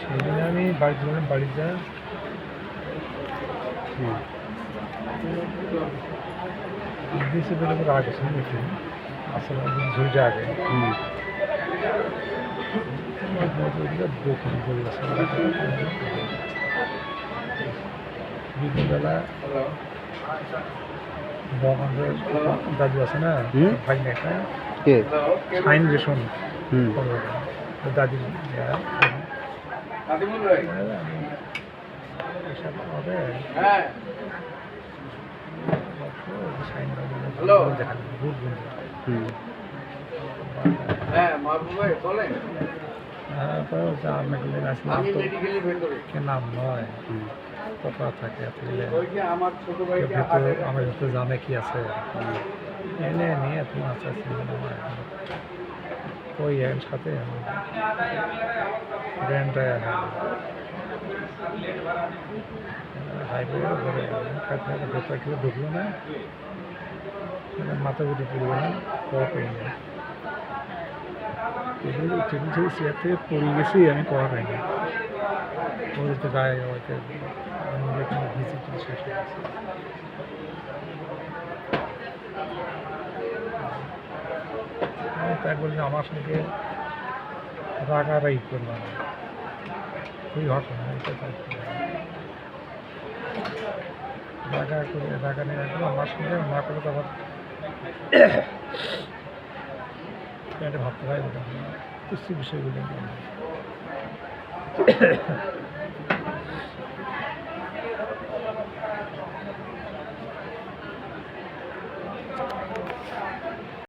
সেদিন আমি বাড়িতে গেলাম, বাড়িতে দিয়েছে বলে আমার আগে শুনেছি আসলে ঝুড়ি আগে দক্ষিণ বলেছে বিকেলবেলা বঙ্গের দাদু আছে না ভাই একটা সাইন রেশন দাদির হবে দেখানো ভোট নাম নয় কথা থাকে আমার ভিতরে জানে কি আছে এনে নিয়ে তুমি আস্তে আস্তে ওই সাথে ব্র্যান্ডটা হাইওয়ে ধরে ভেতর খেলে ঢুকলো না মাথা গুটি পড়লো না কওয়া পাইনি টেবিল টেবিল চেয়ার থেকে পড়ে গেছি আমি কওয়া পাইনি ওদের তো গায়ে হয়তো ভিজিট শেষ হয়ে গেছে আমি তাই বলছি আমার সঙ্গে রাগারাগি করলাম খুবই ঘটনা এটা রাগা করে রাগা নিয়ে রাখলো আমার সঙ্গে না করে তো আবার এটা ভাবতে হয় কুস্তি বিষয়গুলো